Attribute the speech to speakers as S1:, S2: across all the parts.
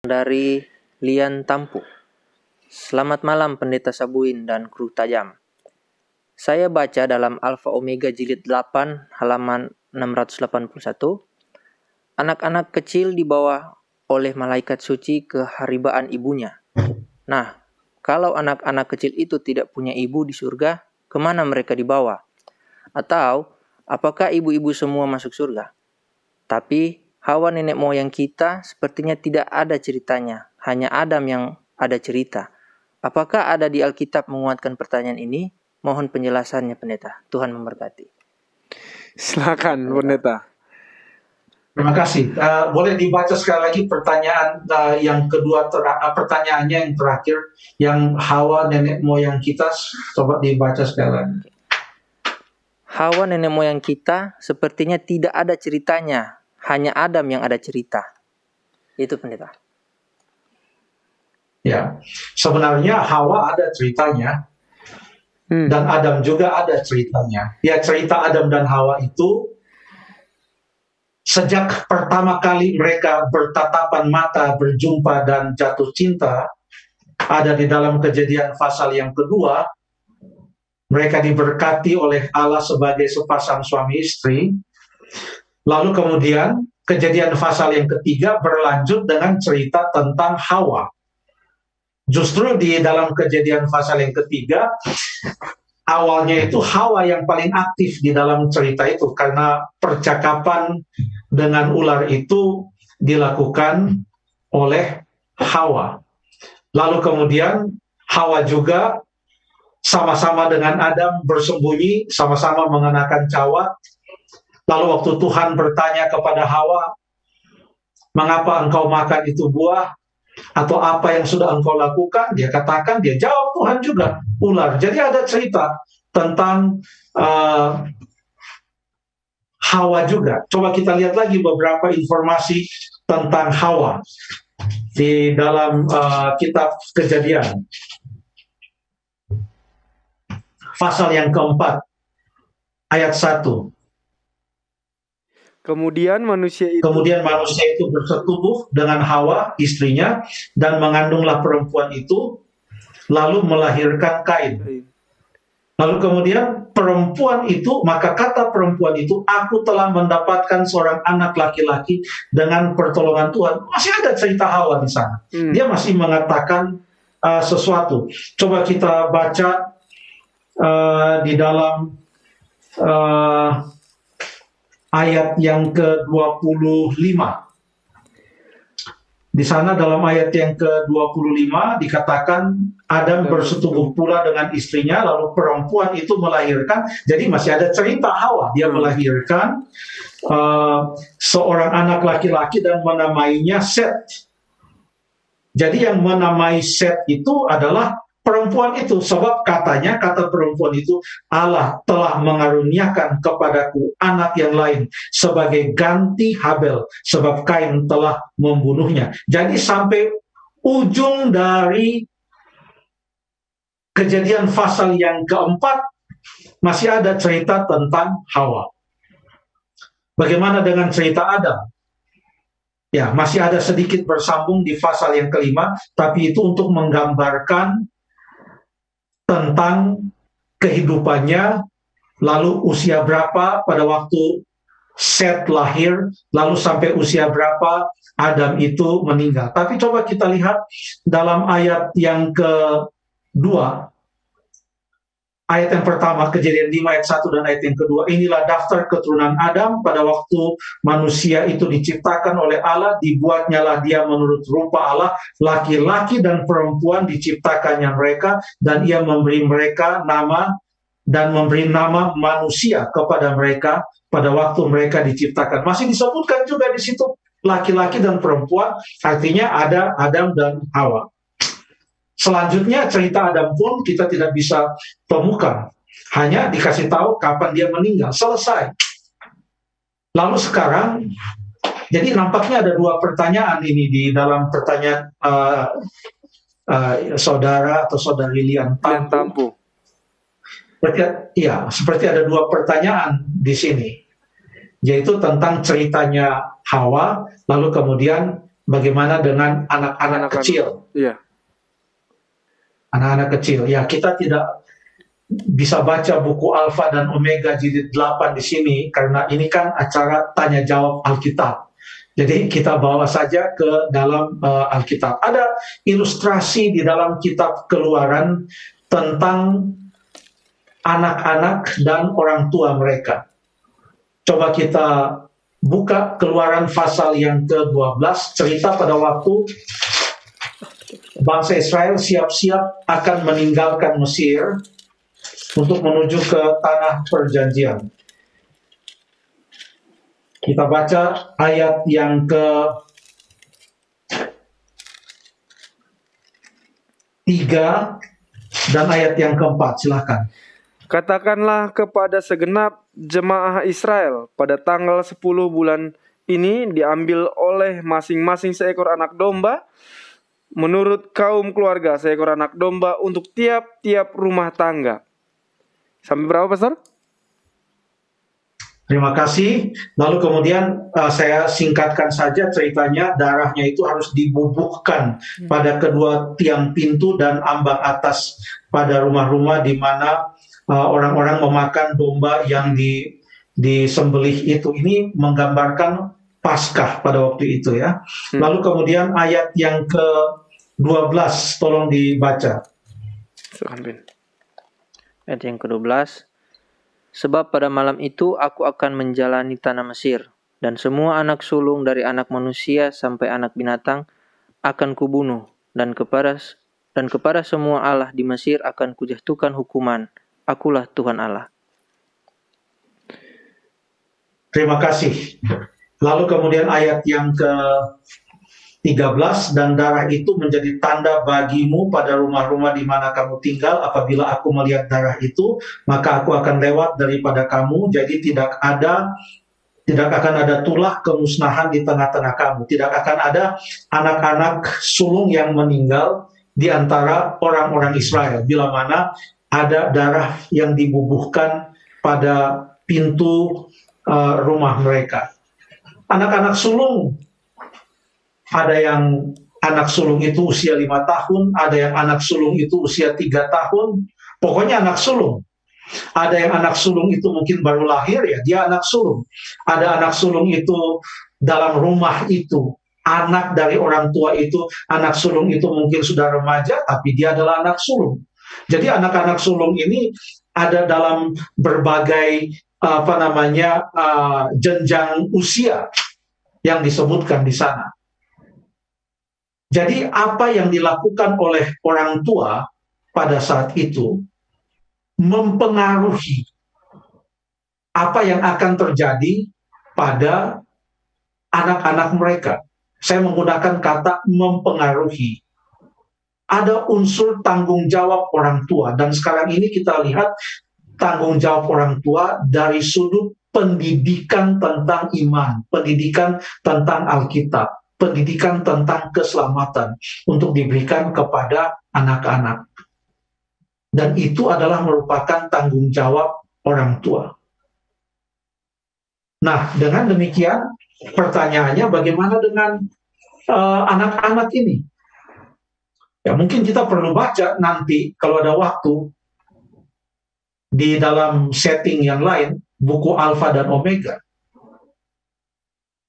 S1: dari Lian Tampu. Selamat malam Pendeta Sabuin dan kru tajam. Saya baca dalam Alfa Omega jilid 8 halaman 681. Anak-anak kecil dibawa oleh malaikat suci ke haribaan ibunya. Nah, kalau anak-anak kecil itu tidak punya ibu di surga, kemana mereka dibawa? Atau, apakah ibu-ibu semua masuk surga? Tapi, Hawa nenek moyang kita sepertinya tidak ada ceritanya, hanya Adam yang ada cerita. Apakah ada di Alkitab menguatkan pertanyaan ini? Mohon penjelasannya, Pendeta. Tuhan memberkati.
S2: Silakan, Pendeta.
S3: Terima kasih. Boleh dibaca sekali lagi pertanyaan yang kedua, pertanyaannya yang terakhir, yang Hawa nenek moyang kita, coba dibaca sekali lagi.
S1: Hawa nenek moyang kita sepertinya tidak ada ceritanya, hanya Adam yang ada cerita. Itu Pendeta.
S3: Ya, sebenarnya Hawa ada ceritanya, dan Adam juga ada ceritanya. Ya, cerita Adam dan Hawa itu sejak pertama kali mereka bertatapan mata, berjumpa dan jatuh cinta, ada di dalam Kejadian pasal yang kedua. Mereka diberkati oleh Allah sebagai sepasang suami istri. Lalu kemudian Kejadian pasal yang ketiga berlanjut dengan cerita tentang Hawa. Justru di dalam Kejadian pasal yang ketiga, awalnya itu Hawa yang paling aktif di dalam cerita itu, karena percakapan dengan ular itu dilakukan oleh Hawa. Lalu kemudian Hawa juga sama-sama dengan Adam bersembunyi, sama-sama mengenakan cawat. Lalu waktu Tuhan bertanya kepada Hawa, mengapa engkau makan itu buah? Atau apa yang sudah engkau lakukan? Dia katakan, dia jawab Tuhan juga, ular. Jadi ada cerita tentang Hawa juga. Coba kita lihat lagi beberapa informasi tentang Hawa di dalam kitab Kejadian. Pasal yang keempat, ayat 1.
S2: Kemudian manusia itu
S3: bersetubuh dengan Hawa, istrinya, dan mengandunglah perempuan itu, lalu melahirkan Kain. Lalu kemudian perempuan itu, maka kata perempuan itu, aku telah mendapatkan seorang anak laki-laki dengan pertolongan Tuhan. Masih ada cerita Hawa di sana. Dia masih mengatakan sesuatu. Coba kita baca di dalam ayat yang ke-25. Di sana dalam ayat yang ke-25 dikatakan Adam bersetubuh pula dengan istrinya, lalu perempuan itu melahirkan. Jadi masih ada cerita Hawa. Dia melahirkan seorang anak laki-laki dan menamainya Set. Jadi yang menamai Set itu adalah perempuan itu, sebab katanya, kata perempuan itu, Allah telah mengaruniakan kepadaku anak yang lain sebagai ganti Habel, sebab Kain telah membunuhnya. Jadi sampai ujung dari Kejadian pasal yang keempat masih ada cerita tentang Hawa. Bagaimana dengan cerita Adam? Ya, masih ada sedikit bersambung di pasal yang kelima, tapi itu untuk menggambarkan tentang kehidupannya, lalu usia berapa pada waktu Set lahir, lalu sampai usia berapa Adam itu meninggal. Tapi coba kita lihat dalam ayat yang kedua, ayat yang pertama, Kejadian 5 ayat 1 dan ayat yang kedua, inilah daftar keturunan Adam pada waktu manusia itu diciptakan oleh Allah, dibuatnyalah dia menurut rupa Allah, laki-laki dan perempuan diciptakannya mereka, dan ia memberi mereka nama dan memberi nama manusia kepada mereka pada waktu mereka diciptakan. Masih disebutkan juga di situ laki-laki dan perempuan, artinya ada Adam dan Hawa. Selanjutnya cerita Adam pun kita tidak bisa temukan. Hanya dikasih tahu kapan dia meninggal. Selesai. Lalu sekarang, jadi nampaknya ada dua pertanyaan ini di dalam pertanyaan saudara atau saudari Lian Tampu. Seperti ada dua pertanyaan di sini. Yaitu tentang ceritanya Hawa, lalu kemudian bagaimana dengan anak-anak
S2: Anak-anak.
S3: kecil?
S2: Iya.
S3: Anak-anak kecil. Ya, kita tidak bisa baca buku Alfa dan Omega jilid 8 di sini karena ini kan acara tanya jawab Alkitab. Jadi kita bawa saja ke dalam Alkitab. Ada ilustrasi di dalam kitab Keluaran tentang anak-anak dan orang tua mereka. Coba kita buka Keluaran pasal yang ke-12, cerita pada waktu bangsa Israel siap-siap akan meninggalkan Mesir untuk menuju ke tanah perjanjian. Kita baca ayat yang ke-3 dan ayat yang ke-4, silakan.
S2: Katakanlah kepada segenap jemaah Israel, pada tanggal 10 bulan ini diambil oleh masing-masing seekor anak domba, menurut kaum keluarga seekor anak domba untuk tiap-tiap rumah tangga. Sampai berapa, Pastor?
S3: Terima kasih. Lalu kemudian saya singkatkan saja ceritanya. Darahnya itu harus dibubuhkan pada kedua tiang pintu dan ambang atas pada rumah-rumah di mana orang-orang memakan domba yang disembelih itu. Ini menggambarkan Paskah pada waktu itu ya. Lalu kemudian ayat yang ke-12 tolong dibaca.
S1: Ayat yang ke-12. Sebab pada malam itu aku akan menjalani tanah Mesir, dan semua anak sulung dari anak manusia sampai anak binatang akan kubunuh, dan kepada semua Allah di Mesir akan kujatuhkan hukuman. Akulah Tuhan Allah.
S3: Terima kasih. Lalu kemudian ayat yang ke-13, dan darah itu menjadi tanda bagimu pada rumah-rumah di mana kamu tinggal. Apabila aku melihat darah itu, maka aku akan lewat daripada kamu. Jadi tidak akan ada tulah kemusnahan di tengah-tengah kamu. Tidak akan ada anak-anak sulung yang meninggal di antara orang-orang Israel. Bila mana ada darah yang dibubuhkan pada pintu rumah mereka. Anak-anak sulung, ada yang anak sulung itu usia 5 tahun, ada yang anak sulung itu usia 3 tahun, pokoknya anak sulung. Ada yang anak sulung itu mungkin baru lahir, ya dia anak sulung. Ada anak sulung itu dalam rumah itu, anak dari orang tua itu, anak sulung itu mungkin sudah remaja, tapi dia adalah anak sulung. Jadi anak-anak sulung ini ada dalam berbagai jenjang usia yang disebutkan di sana. Jadi apa yang dilakukan oleh orang tua pada saat itu mempengaruhi apa yang akan terjadi pada anak-anak mereka. Saya menggunakan kata mempengaruhi. Ada unsur tanggung jawab orang tua, dan sekarang ini kita lihat tanggung jawab orang tua dari sudut pendidikan tentang iman, pendidikan tentang Alkitab, pendidikan tentang keselamatan untuk diberikan kepada anak-anak. Dan itu adalah merupakan tanggung jawab orang tua. Nah, dengan demikian pertanyaannya bagaimana dengan anak-anak ini? Ya, mungkin kita perlu baca nanti kalau ada waktu di dalam setting yang lain, buku Alfa dan Omega.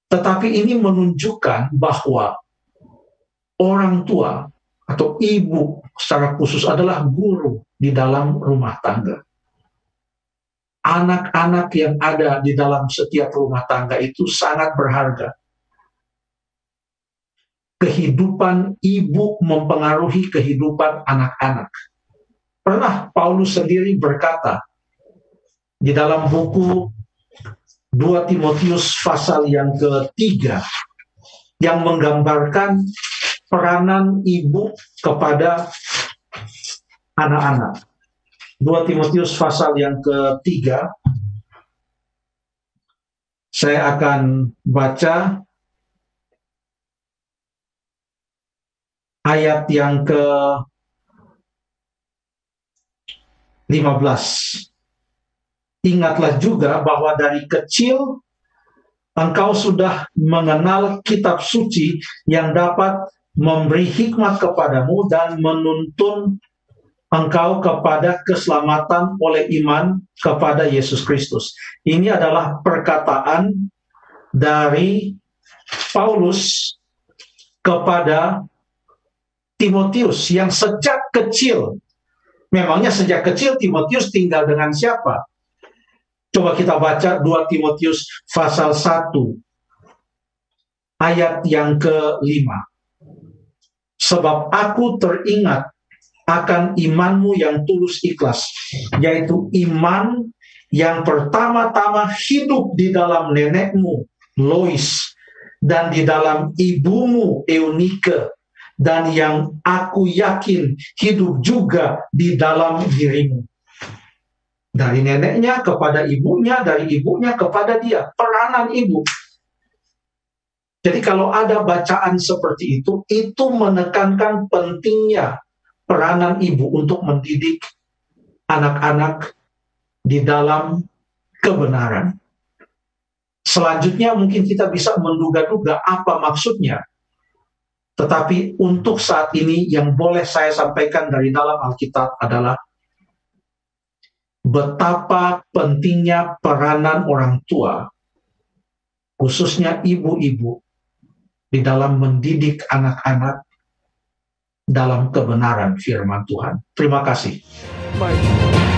S3: Tetapi ini menunjukkan bahwa orang tua atau ibu secara khusus adalah guru di dalam rumah tangga. Anak-anak yang ada di dalam setiap rumah tangga itu sangat berharga. Kehidupan ibu mempengaruhi kehidupan anak-anak. Pernah Paulus sendiri berkata di dalam buku 2 Timotius pasal yang ke-3 yang menggambarkan peranan ibu kepada anak-anak. 2 Timotius pasal yang ke-3, saya akan baca ayat yang ke-15. Ingatlah juga bahwa dari kecil engkau sudah mengenal kitab suci yang dapat memberi hikmat kepadamu dan menuntun engkau kepada keselamatan oleh iman kepada Yesus Kristus. Ini adalah perkataan dari Paulus kepada Timotius yang sejak kecil. Memangnya sejak kecil Timotius tinggal dengan siapa? Coba kita baca 2 Timotius pasal 1 ayat yang ke-5. Sebab aku teringat akan imanmu yang tulus ikhlas, yaitu iman yang pertama-tama hidup di dalam nenekmu Lois dan di dalam ibumu Eunike, dan yang aku yakin hidup juga di dalam dirimu. Dari neneknya kepada ibunya, dari ibunya kepada dia, peranan ibu. Jadi kalau ada bacaan seperti itu menekankan pentingnya peranan ibu untuk mendidik anak-anak di dalam kebenaran. Selanjutnya mungkin kita bisa menduga-duga apa maksudnya. Tetapi untuk saat ini yang boleh saya sampaikan dari dalam Alkitab adalah betapa pentingnya peranan orang tua, khususnya ibu-ibu, di dalam mendidik anak-anak dalam kebenaran firman Tuhan. Terima kasih.
S2: Baik.